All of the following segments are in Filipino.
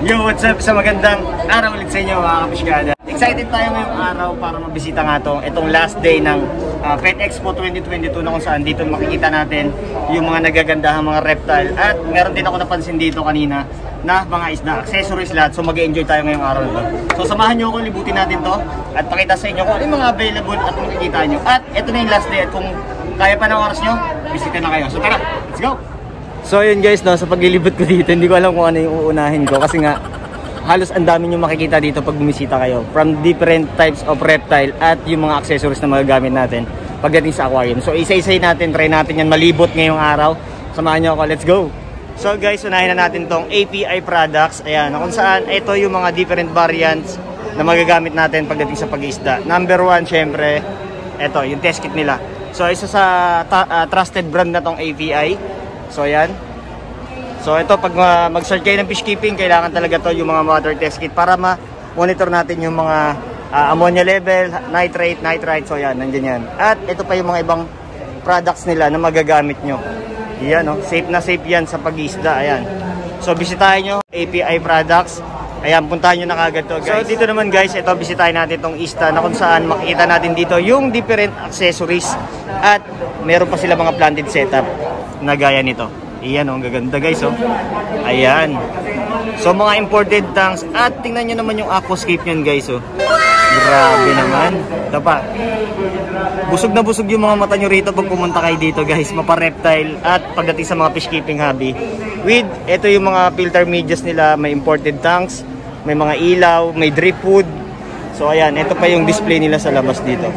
Yo, what's up? Sa magandang araw ulit sa inyo mga kapiskada. Excited tayo ngayong araw para mabisita nga itong last day ng Pet Expo 2022 na kung saan dito makikita natin yung mga nagagandahang mga reptile. At meron din ako napansin dito kanina na mga isda, accessories lahat. So mag-enjoy tayo ngayong araw nito. So samahan nyo ako, libutin natin to at pakita sa inyo kung ano yung mga available at makikita nyo. At ito na yung last day at kung kaya pa ng oras nyo, bisita na kayo. So tara, let's go! So yun guys, no, sa paglilibot ko dito, hindi ko alam kung ano yung uunahin ko kasi nga halos ang dami nyo makikita dito pag bumisita kayo from different types of reptile at yung mga accessories na magagamit natin pagdating sa aquarium. So isa-isay natin, try natin yan malibot ngayong araw. Samahan nyo ako, let's go! So guys, unahin na natin tong API products. Ayan, kung saan ito yung mga different variants na magagamit natin pagdating sa pag-iisda. Number one, syempre, ito, yung test kit nila. So isa sa trusted brand na tong API. So ayan. So ito pag mag-start kayo ng fish keeping, kailangan talaga to yung mga water test kit para ma-monitor natin yung mga ammonia level, nitrate, nitrite. So ayan, nandiyan yan. At ito pa yung mga ibang products nila na magagamit nyo. Ayan, oh, safe na safe yan sa pag-isda. Ayan. So bisitahin nyo API products. Ayan, puntahan nyo na kagad to guys. So dito naman guys, ito bisitahin natin tong ISTA na kung saan makikita natin dito yung different accessories. At meron pa sila mga planted setup na gaya nito. Iyan, oh, gaganda guys, oh. Ayan. So mga imported tanks at tingnan nyo naman yung aquascape nyan guys, oh. Grabe naman. Ito pa. Busog na busog yung mga mata nyo rito pag pumunta kayo dito guys. Mapa-reptile at pagdating sa mga fish keeping hobby. With, ito yung mga filter medias nila. May imported tanks, may mga ilaw, may drip wood. So ayan, ito pa yung display nila sa labas dito.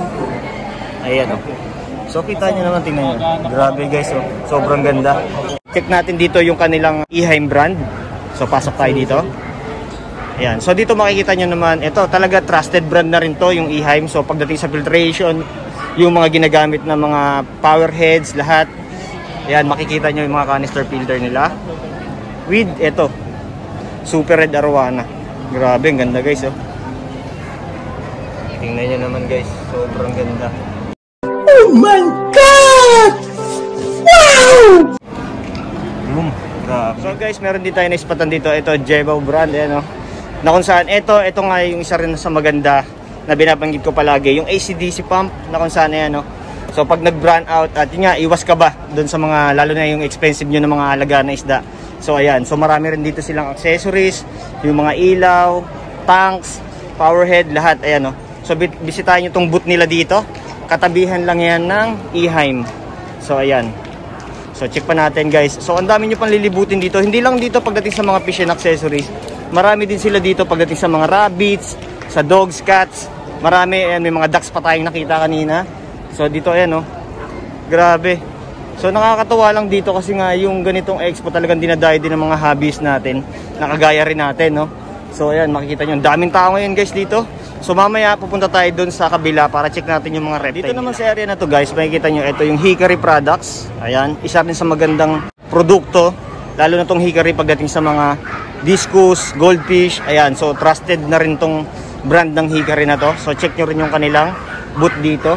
Ayan, oh. So kita nyo naman, tingnan nyo. Grabe guys, oh. Sobrang ganda. Check natin dito yung kanilang Eheim brand. So pasok tayo dito. Ayan. So dito makikita nyo naman, ito talaga trusted brand na rin to, yung Eheim. So pagdating sa filtration, yung mga ginagamit na mga power heads, lahat. Ayan, makikita nyo yung mga canister filter nila. With ito, Super Red Arowana. Grabe, ang ganda guys, oh. Tingnan nyo naman guys, sobrang ganda. Oh my God! Wow! So guys, meron din tayo na ispatan dito. Ito, Jebaw brand, ano, na kung saan, ito nga yung isa rin sa maganda na binabanggit ko palagi, yung ACDC pump, na kung saan, ano. So pag nag-brand out, at yun nga, iwas ka ba doon sa mga, lalo na yung expensive nyo ng mga alaga na isda. So ayan, so marami rin dito silang accessories, yung mga ilaw, tanks, power head, lahat, ayan, no. So bisitahin nyo tong booth nila dito. Katabihan lang yan ng Eheim. So ayan. So check pa natin guys. So ang dami nyo pang lilibutin dito. Hindi lang dito pagdating sa mga fish and accessories. Marami din sila dito pagdating sa mga rabbits, sa dogs, cats. Marami, ayan, may mga ducks pa tayong nakita kanina. So dito ayan, oh. Grabe. So nakakatuwa lang dito kasi nga yung ganitong expo talagang dinadayo din ng mga hobbies natin. Nakagaya rin natin, no. So ayan, makikita nyo. Daming tao ngayon guys dito. So mamaya pupunta tayo doon sa kabila para check natin yung mga reptile. Dito naman sa area na to guys, makikita nyo ito yung Hickory products. Ayan, isa rin sa magandang produkto. Lalo na tong Hickory pagdating sa mga discus, goldfish. Ayan, so trusted na rin tong brand ng Hickory na to. So check nyo rin yung kanilang booth dito.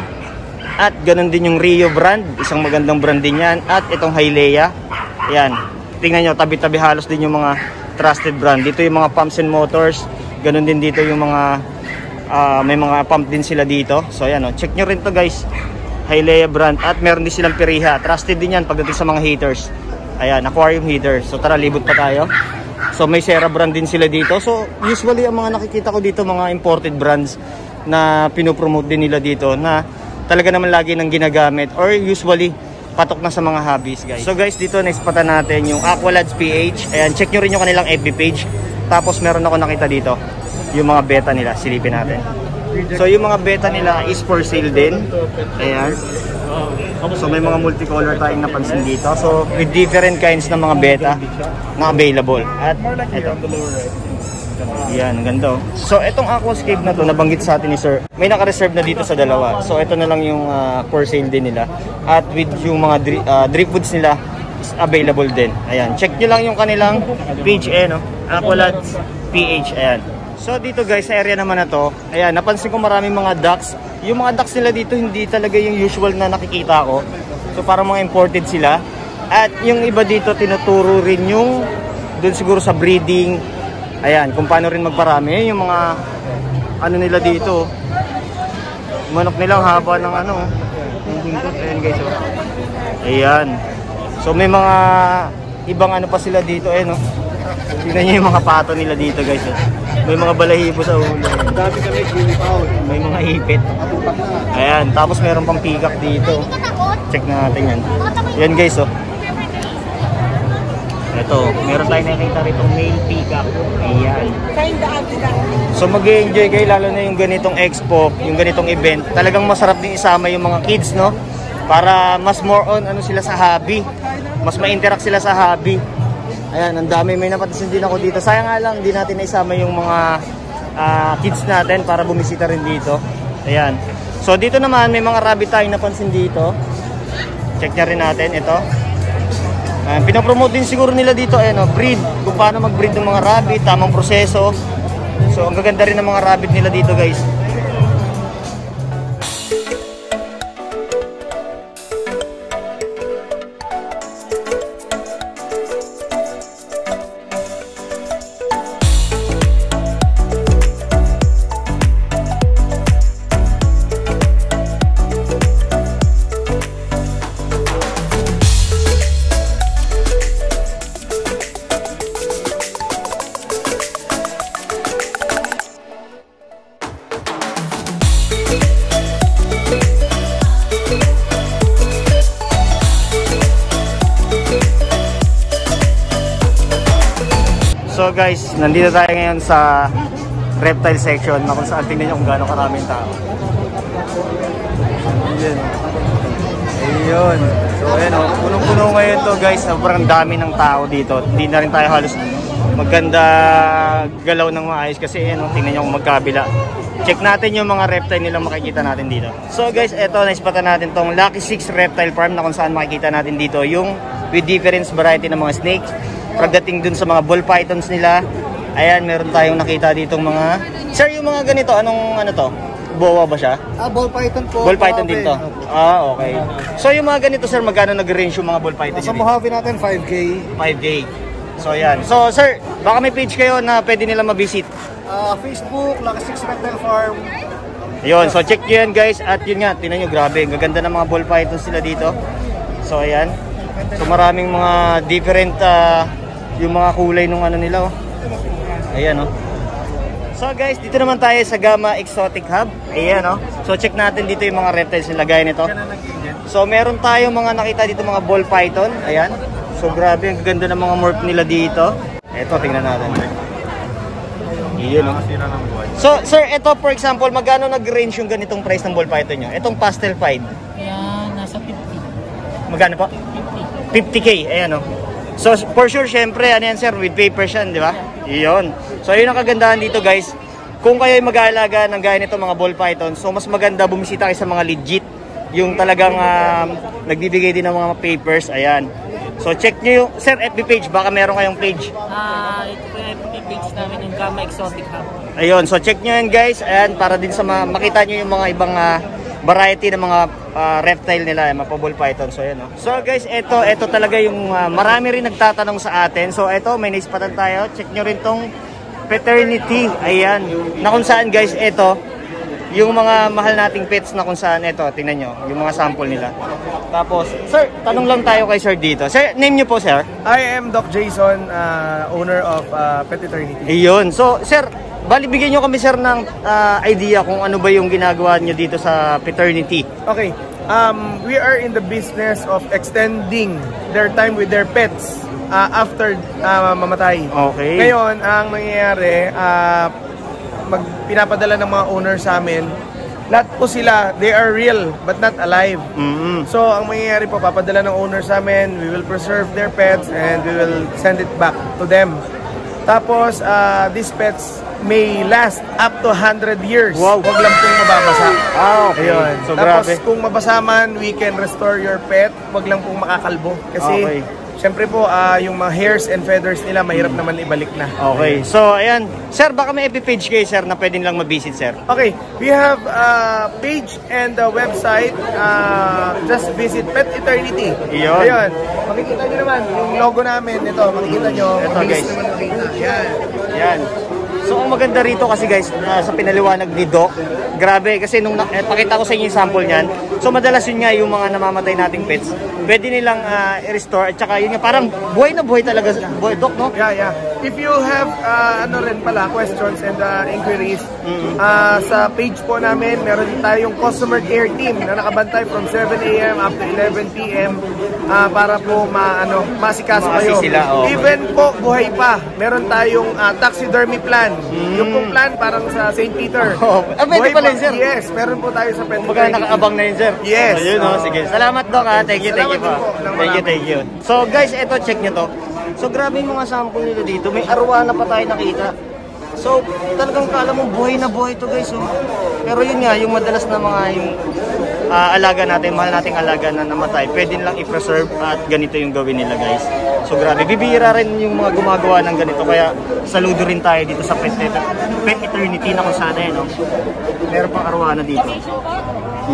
At ganun din yung Rio brand, isang magandang brand din yan. At itong Hylea. Ayan, tingnan nyo, tabi-tabi halos din yung mga trusted brand. Dito yung mga pumps and motors. Ganun din dito yung mga may mga pump din sila dito. So ayan, oh, check nyo rin to guys, Hylea brand. At meron din silang Piriha, trusted din yan pagdating sa mga heaters. Ayan, aquarium heaters. So tara, libot pa tayo. So may Sera brand din sila dito. So usually ang mga nakikita ko dito mga imported brands na pinopromote din nila dito, na talaga naman lagi nang ginagamit or usually patok na sa mga hobbies guys. So guys, dito naispatan natin yung Aqualads PH. Ayan, check nyo rin yung kanilang FB page. Tapos meron ako nakita dito yung mga beta nila, silipin natin. So yung mga beta nila is for sale din. Ayan. So may mga multicolor tayong napansin dito. So with different kinds ng mga beta na available. At ito. Yan, ganda. So itong aquascape na to, nabanggit sa atin ni sir, may naka-reserve na dito sa dalawa. So ito na lang yung for sale din nila. At with yung mga drip woods nila is available din. Ayan, check nyo lang yung kanilang page, no? Aqualads PH, ayan. So dito guys, sa area naman na to, ayan, napansin ko maraming mga ducks. Yung mga ducks nila dito hindi talaga yung usual na nakikita ko. So parang mga imported sila. At yung iba dito tinuturo rin yung doon siguro sa breeding Ayan, kung paano rin magparami. Ayan yung mga ano nila dito. Manok nilang haba ng ano. Ayan guys. Oh. Ayan. So may mga ibang ano pa sila dito eh no. Tingnan niyo yung mga pato nila dito guys. Oh. May mga balahibo sa ulo. Dami kami unipound. May mga hipit. Ayan, tapos meron pang peacock dito. Check na natin yan. Yan guys oh. Ito, meron tayong nakita rito male peacock. Ayan. So mag-enjoy kayo lalo na yung ganitong expo, yung ganitong event. Talagang masarap din isama yung mga kids, no? Para mas more on ano sila sa hobby. Mas ma-interact sila sa hobby. Ayan, ang dami. May napapansin din ako dito. Sayang nga lang, hindi natin naisama yung mga kids natin para bumisita rin dito. Ayan. So dito naman, may mga rabbit tayong napansin dito. Check na rin natin. Ito. Pinapromote din siguro nila dito, breed. Kung paano mag-breed ng mga rabbit, tamang proseso. So, ang gaganda rin ng mga rabbit nila dito, guys. So guys, nandito tayo ngayon sa reptile section na kung saan tingnan nyo kung gaano karaming tao. Ayun. So ayun o, punong-puno ngayon to guys. Sobrang dami ng tao dito. Hindi na rin tayo halos maganda galaw ng maayos kasi ayun o, tingnan nyo kung magkabila. Check natin yung mga reptile nilang makikita natin dito. So guys, eto, naispatan natin tong Lucky 6 Reptile Farm na kung saan makikita natin dito yung with different variety ng mga snakes. Pagdating dun sa mga ball pythons nila, ayan, meron tayong nakita ditong mga... Sir, yung mga ganito, anong ano to? Boa ba siya? Ball python po. Ball python din to? Okay. So yung mga ganito, sir, magkano nag-range yung mga ball python? Sa Mojave natin, 5K. 5K. So ayan. So sir, baka may page kayo na pwede nila ma-visit. Facebook, Lucky 6 Reptile Farm. Yun, so check nyo yan guys. At yun nga, tinan nyo, grabe. Ang gaganda ng mga ball pythons sila dito. So ayan. So maraming mga different... yung mga kulay nung ano nila, oh. Ayan, oh. So guys, dito naman tayo sa Gamma Exotic Hub. Ayan, oh. So check natin dito yung mga reptiles nila gaya nito. So meron tayo mga nakita dito mga ball python. Ayan. So grabe, ang ganda ng mga morph nila dito. Ito, tingnan natin. Ayan, oh. So sir, ito for example, magkano nag-range yung ganitong price ng ball python nyo? Itong pastel fied. Ayan, nasa 50. Magkano po? 50K. Ayan, oh. So for sure, syempre, ano yan sir, with papers yan, di ba? Iyon. So yun ang kagandahan dito guys. Kung kayo ay mag-aalaga ng gaya nito mga ball python, so mas maganda bumisita kayo sa mga legit. Yung talagang nagbibigay din ng mga papers, ayan. So check nyo yung, sir, FB page, baka meron kayong page. Ito po yung FB page namin, yung Gamma Exotic Hub. Ayun, so check nyo yan guys, ayan, para din sa makita nyo yung mga ibang variety ng mga reptile nila, mapaball python. So ayan, oh. So guys, ito talaga yung marami rin nagtatanong sa atin. So ito, may naispatan tayo. Check nyo rin tong Paternity. Ayan, na kung saan guys, ito yung mga mahal nating pets na kung saan ito, tingnan nyo, yung mga sample nila. Tapos, sir, tanong lang tayo kay sir dito. Sir, name nyo po sir? I am Doc Jason, owner of Paternity. Ayun. So sir, bali bigyan nyo kami sir ng idea kung ano ba yung ginagawa nyo dito sa Paternity. Okay, we are in the business of extending their time with their pets after mamatay. Okay. Ngayon, ang nangyayari, pinapadala ng mga owner sa amin, lahat po sila, they are real but not alive. So, ang mangyayari po, papadala ng owner sa amin, we will preserve their pets and we will send it back to them. Tapos, these pets may last up to 100 years. Wow. Huwag lang pong mababasa. Okay. Ayun. So, Tapos grabe. kung mabasa man, we can restore your pet. Huwag lang pong makakalbo. Kasi syempre po, yung mga hairs and feathers nila, mahirap naman ibalik na. Okay. So, ayan. Sir, baka may FB page kayo, sir, na pwede lang ma-visit, sir. Okay, we have a page and a website. Just visit Pet Eternity. Iyon. Ayun. Makikita nyo naman yung logo namin. Ito, makikita nyo. Ito, guys. Yan. Yan. So, ang maganda rito kasi guys, sa pinaliwanag ni Doc, grabe, kasi nung pakita ko sa inyo yung sample niyan, so madalas yun nga yung mga namamatay nating pets, pwede nilang i-restore, at saka yun nga, parang buhay na buhay talaga, buhay, Doc, no? Yeah. If you have, questions and inquiries, sa page po namin, meron tayong customer care team na nakabantay from 7 a.m. up to 11 p.m. Para po masikaso kayo. Sila, oh. Even po, buhay pa, meron tayong taxidermy plan. Yung pong plan parang sa St. Peter. Pwede pala yun, sir? Yes, meron po tayo sa Pet Kumbaga nakaabang na yun, sir. Yes. Ayun, sige. Salamat, Doc, ha. Thank you po. Thank you. So, guys, eto, check nyo to. So, grabe yung mga sample nila dito. May arwana pa tayo nakita. So, talagang kala mo buhay na buhay to, guys. Oh. Pero yun nga, yung madalas na mga yung alaga natin, mahal nating alaga na namatay, pwede lang i-preserve at ganito yung gawin nila, guys. So, grabe. Bibihira rin yung mga gumagawa ng ganito. Kaya, saludo rin tayo dito sa Pet Eternity na kung sana yan, no? Meron pang arwana dito.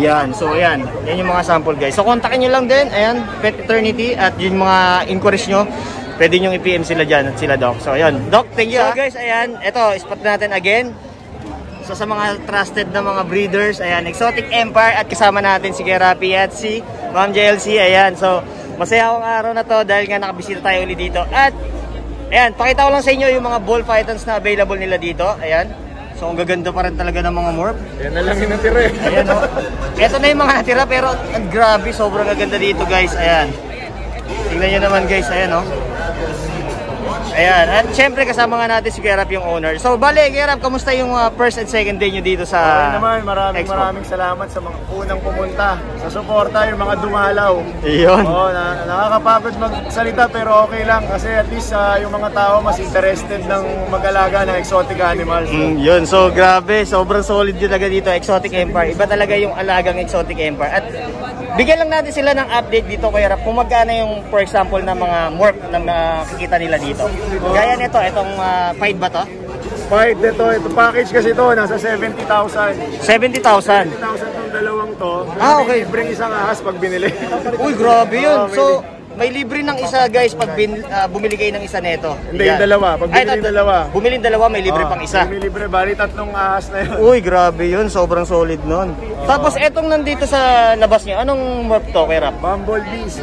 Yan. So, ayan. Yan yung mga sample, guys. So, kontakin nyo lang din. Ayan, Pet Eternity. At yung mga inquiries nyo, pwede nyo i-PM sila dyan at sila, Doc. So, ayan. Doc, thank you. So, guys, ayan. Ito, spot natin again. So, sa mga trusted na mga breeders, ayan, Exotic Empire. At kasama natin si Kerapi at si Ma'am JLC. Ayan. So, masaya akong araw na to dahil nga nakabisita tayo ulit dito. At, ayan, pakita ko lang sa inyo yung mga ball pythons na available nila dito. Ayan. So, ang gaganda pa rin talaga ng mga morph. Yan na lang yung natira eh. Ayan, no? Ito na yung mga natira, pero ang grabe, sobrang gaganda dito, guys. Ayan. Tingnan nyo naman, guys. Ayan, no? Ayan. At syempre, kasama nga natin si Gerap, yung owner. So, bale, Gerap, kamusta yung first and second day nyo dito sa okay naman, maraming salamat sa mga unang pumunta. Sa suporta, yung mga dumalaw. Iyon. Oo, nakakapagod magsalita pero okay lang. Kasi at least yung mga tao mas interested ng mag-alaga ng exotic animals. Yun. So, grabe. Sobrang solid yun talaga dito, Exotic Empire. Iba talaga yung alagang Exotic Empire. At bigyan lang natin sila ng update dito, Kuya Rap, kung magkano yung, for example, na mga morph na nakikita nila dito. Gaya nito, itong fight ba to? Fight, ito package kasi ito, nasa 70,000. 70,000? 70,000 itong dalawang to. Okay. Libreng isang ahas pag binili. Uy, grabe yun. So, may libre ng isa, guys, pag bumili kayo ng isa neto. Hindi, yung dalawa. Pag binili yung dalawa. Bumili yung dalawa, may libre pang isa. May libre, bali 3 ahas na yun. Uy, grabe yun. Sobrang solid nun. Tapos, etong nandito sa labas niyo, anong morph to, Kuya Rap? Bumblebees,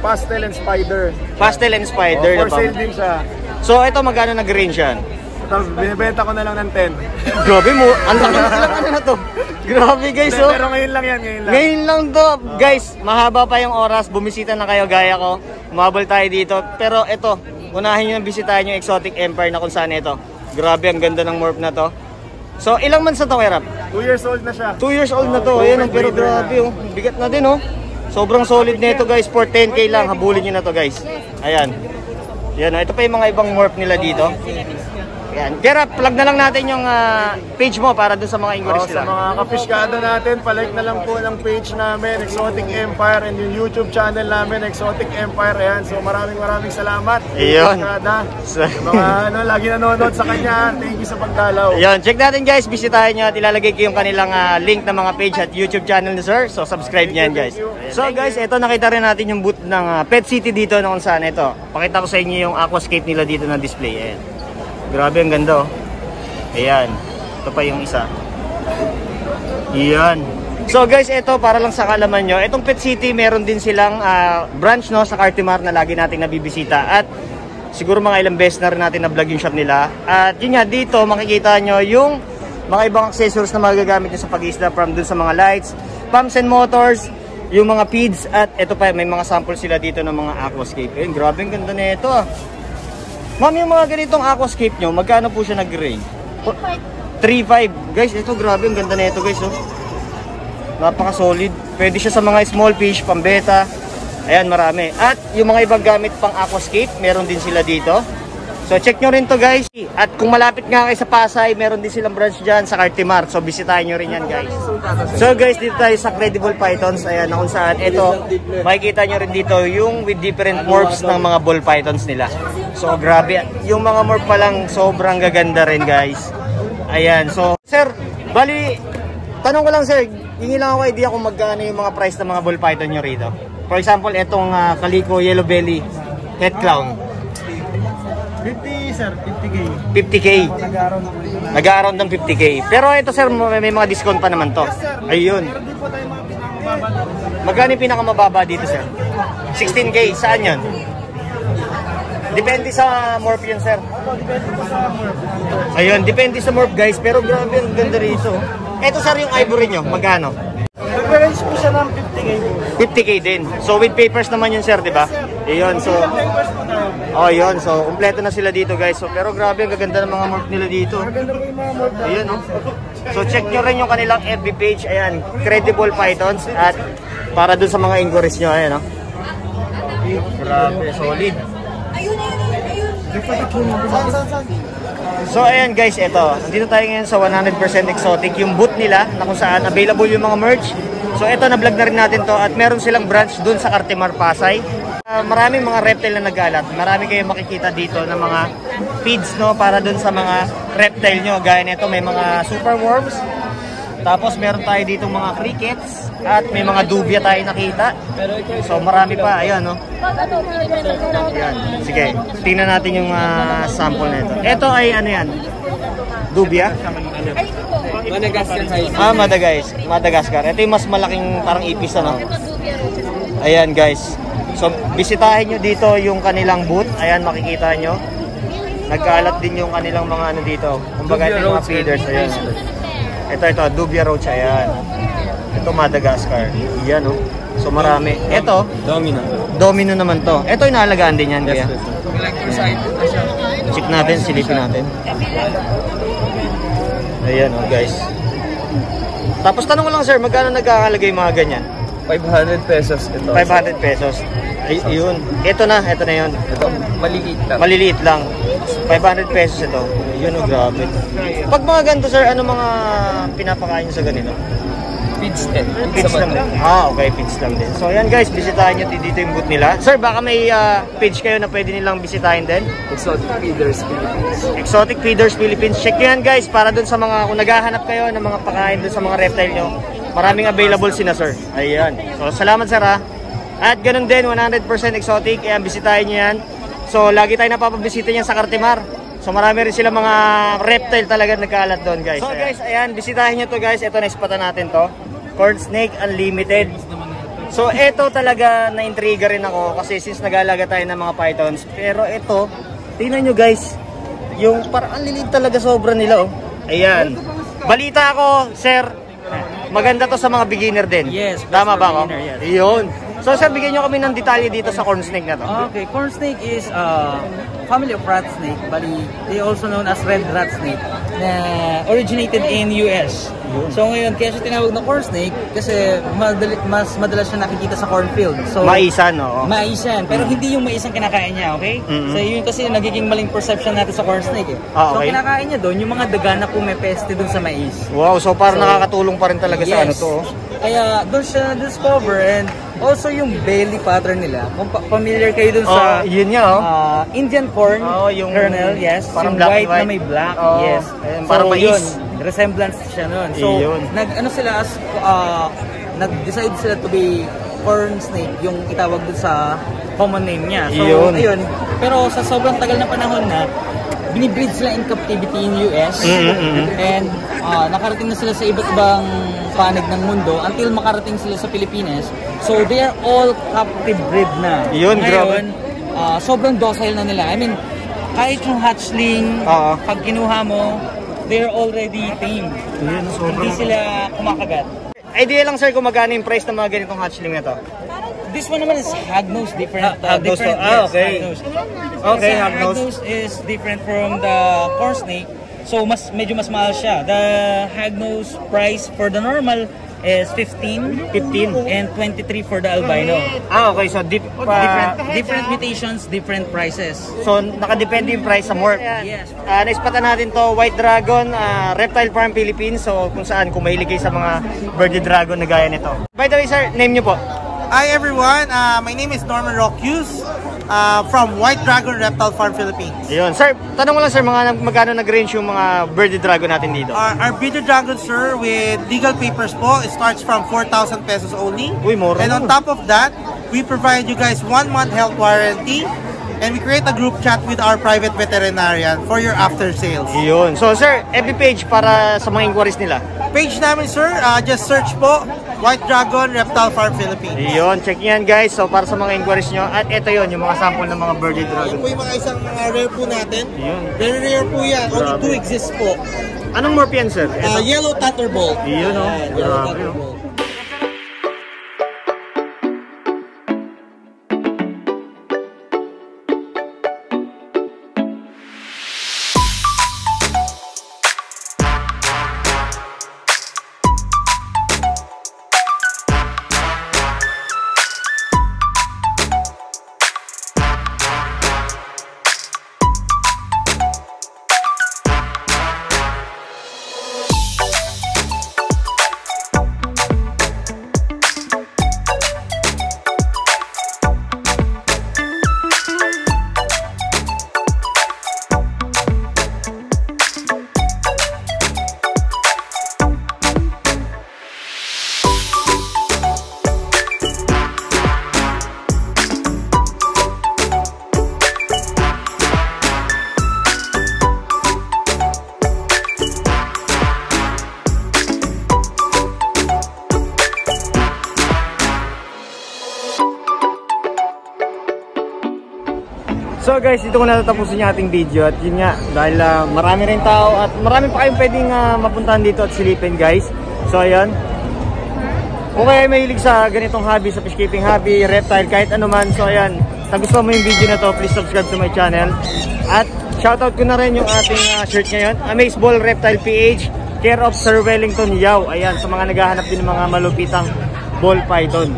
pastel and spider. Pastel and spider. For sale din siya. So, ito magkano nag-range yan? Tapos binibenta ko na lang ng 10. Grabe mo, ang laki ng ano na to. Grabe, guys, oh. Pero ngayon lang yan, ngayon lang. Ngayon lang to. Guys, mahaba pa yung oras. Bumisita na kayo gaya ko. Umabol tayo dito. Pero ito, unahin nyo nang bisitahin yung Exotic Empire na kung saan ito. Grabe, ang ganda ng morph na to. So, ilang months na to, Kuya Rap? 2 years old na siya. 2 years old na to. Ayan, pero grabe, oh. Bigat na din, oh. Sobrang solid na ito, guys. For 10K lang, habulin nyo na to, guys. Ayan. Yan, oh. Ito pa yung mga ibang morph nila dito. Yan. Kera, plug na lang natin yung page mo para dun sa mga inquiries nila. Sa mga kapiskada natin, palike na lang po ng page namin, Exotic Empire, and yung YouTube channel namin, Exotic Empire. Ayan, so maraming salamat. Iyon. Sa mga lagi nanonood sa kanya, thank you sa pagdalaw. Iyon, check natin, guys, bisitahin nyo at ilalagay ko yung kanilang link ng mga page at YouTube channel ni Sir. So subscribe nyan, guys. So guys, ito nakita rin natin yung booth ng Pet City dito na kung saan ito. Pakita ko sa inyo yung aquascape nila dito na display. Ayan. Grabe, ang ganda, oh. Ayan. Ito pa yung isa. Ayan. So guys, ito para lang sa kalaman nyo, itong Pet City meron din silang branch, no, sa Cartimar na lagi nating nabibisita. At siguro mga ilang beses na rin natin na-vlog yung shop nila. At yun nga, dito makikita nyo yung mga ibang accessories na magagamit nyo sa pag-iisda, from dun sa mga lights, pumps and motors, yung mga feeds. At ito pa, may mga sample sila dito ng mga aquascape. Ayun, grabe, ang ganda na ito, ah. Ma'am, yung mga ganitong aquascape nyo, magkano po siya nag-range? 3.5. Guys, ito grabe, ang ganda na ito, guys, oh. Napaka-solid. Pwede siya sa mga small fish, pambeta. Ayan, marami. At yung mga ibang gamit pang aquascape, meron din sila dito. So check nyo rin to guys. At kung malapit nga kayo sa Pasay, meron din silang branch dyan sa Cartimar. So bisitahin nyo rin yan guys. So guys, dito tayo sa Credible Pythons. Ayan, na kung saan ito, makikita nyo rin dito yung with different morphs ng mga ball pythons nila. So grabe, yung mga morph pa lang sobrang gaganda rin guys. Ayan, so sir, bali, tanong ko lang sir, hingi lang ako idea kung magkano yung mga price ng mga ball python nyo rito. For example, itong Calico Yellow Belly Head Clown. 50 sir, 50k. 50k. Nag-aaround ng 50k. Pero ito sir, may mga discount pa naman to. Ayun. Meron din po tayo mga pinakamababa. Magkano yung pinakamababa dito sir? 16k. Saan yun? Depende sa morph yun sir. Depende po sa morph. Ayun, depende sa morph guys. Pero grabe, ang ganda rito. Ito sir, yung ivory nyo, magkano? Nag-range po siya ng 50k po. 50k din. So with papers naman yun sir, di ba? Ayun, so Papers po tayo. oh, yun. So kumpleto na sila dito guys. So pero grabe, ang gaganda ng mga morph nila dito. Maganda po yung mga morph. Ayun, oh. So check nyo rin yung kanilang FB page. Ayan, Credible Pythons. At para dun sa mga inquiries nyo, ayan, oh. Grabe, solid. So ayan guys, ito. Nandito tayo ngayon sa 100% exotic. Yung booth nila na kung saan available yung mga merch. So ito, na-vlog na rin natin to. At meron silang branch dun sa Cartimar, Pasay. Maraming mga reptile na nagalat. Marami kayong makikita dito ng mga feeds, no, para dun sa mga reptile nyo. Gaya nito, may mga super worms. Tapos meron tayo dito mga crickets. At may mga dubia tayo nakita. So marami pa, ayan, no. Ayan. Sige, tingnan natin yung sample nito. Ito ay ano yan? Dubia? Madagascar. Ito yung mas malaking parang ipis, ano? Ayan guys. So bisitahin nyo dito yung kanilang booth. Ayan, makikita nyo. Nagkaalat din yung kanilang mga ano dito. Kumbaga ito yung mga feeders. Ayan. Ito, Dubia Roach. Ayan. Ito Madagascar. Ayan, oh. So marami. Ito, Domino naman to. Ito yung naalagaan din yan, kuya. Check natin, silipin natin. Ayan, oh, guys. Tapos tanong ko lang sir, magkano nagkakalagay mga ganyan? 500 pesos ito. 500 pesos. Ay, yun. Ito na yun. Ito, maliliit lang. Maliliit lang. 500 pesos ito. Yun, oh, grabe. Pag mga ganito sir, ano mga pinapakain nyo sa ganito? Feeds din. Feeds lang din. Ah, okay, feeds lang din. So ayan guys, bisitahin nyo dito yung booth nila. Sir, baka may page kayo na pwede nilang bisitahin din? Exotic Feeders Philippines. Exotic Feeders Philippines. Check nyo yan guys, para dun sa mga, kung naghahanap kayo ng mga pakain dun sa mga reptile nyo, maraming available sina sir. Ayan. So salamat sir ha. At ganun din, 100% exotic. Ayan, bisitahin nyo yan. So lagi tayo napapabisita niyan sa Cartimar. So marami rin sila mga reptile talaga nagkaalat doon guys. So guys, ayan, bisitahin nyo to guys. Ito, na-spatan natin to. Corn Snake Unlimited. So ito talaga na-intriga rin ako kasi since nag-aalaga tayo ng mga pythons. Pero ito, tingnan nyo guys, yung parang lilit talaga sobra nila oh. Ayan. Balita ako, sir, maganda to sa mga beginner din. Yes, tama ba ako? Yes. Iyon. So sir, bigyan nyo kami ng detalye dito sa corn snake na to. Okay, corn snake is family of rat snake, bali they also known as red rat snake, na originated in US. So ngayon, kaya siya tinawag na corn snake kasi mas madalas siya nakikita sa cornfield. So Maisan, no? Maisan, pero hindi yung maisang kinakain niya, okay? So yun kasi nagiging maling perception natin sa corn snake eh. Ah, okay. So kinakain niya doon yung mga daga na pumepeste doon sa mais. Wow, so parang nakakatulong pa rin talaga sa ano to. Kaya doon siya discover, and also yung belly pattern nila. Kung familiar kayo doon sa yun nga Indian corn yung kernel, yes, parang yung black white na may black, yes. Ayun, parang mais. Yun, resemblance siya nun. So nag-ano sila as nag-decide sila to be corn snake, yung itawag doon sa common name niya. So ayun, pero sa sobrang tagal na panahon na binibreed sila in captivity in US, and nakarating na sila sa iba't ibang panig ng mundo until makarating sila sa Pilipinas. So they are all captive bred na. Yun, ngayon, sobrang docile na nila. I mean, kahit yung hatchling, pag kinuha mo, they're already tame. Hindi sila kumakagat. Idea lang sir kung magkano yung price ng mga ganitong hatchling na to? This one naman is hognose, different. Hognose, different, okay. Hognose. Okay, Hognose is different from the corn snake. So medyo mas mahal siya. The hognose price for the normal is 15 and 23 for the albino. Okay, so Different mutations, different prices. So nakadepende yung price sa morph. Yes. Naispatan natin to, White Dragon, Reptile Farm Philippines. So kung kung mahilig kayo sa mga birdie dragon na gaya nito. By the way sir, name nyo po? Hi everyone, my name is Norman Rocuse from White Dragon Reptile Farm Philippines. Ayun. Sir, tanong mo lang sir, magkano nag-range yung mga birdie dragon natin dito? Our birdie dragon sir with legal papers po, it starts from 4,000 pesos only. Uy, mura. And on top of that, we provide you guys 1 month health warranty. And we create a group chat with our private veterinarian for your after sales. Yun. So sir, FB page para sa mga inquiries nila. Page namin sir, just search po White Dragon Reptile Farm Philippines. Yun, check yan guys. So para sa mga inquiries nyo. At ito yun, yung mga sample ng mga birdie dragon. Yan po yung mga isang rare po natin. Yun. Very rare po yan. Only 2 exist po. Anong morph yan sir? Yellow Tatterball. Yun o. Yellow Tatterball. So guys, dito ko natatapusin yung ating video. At yun nga, dahil marami rin tao at marami pa kayong pwedeng mapuntahan dito at silipin guys. So ayun, kung kayo mahilig sa ganitong hobby, sa fishkeeping hobby, reptile, kahit ano man. So ayan, nagustuhan mo yung video na to, please subscribe to my channel. At shoutout ko na rin yung ating shirt ngayon, Amazeball Reptile PH, care of Sir Wellington Yao. Ayan, sa mga naghahanap din ng mga malupitang ball python.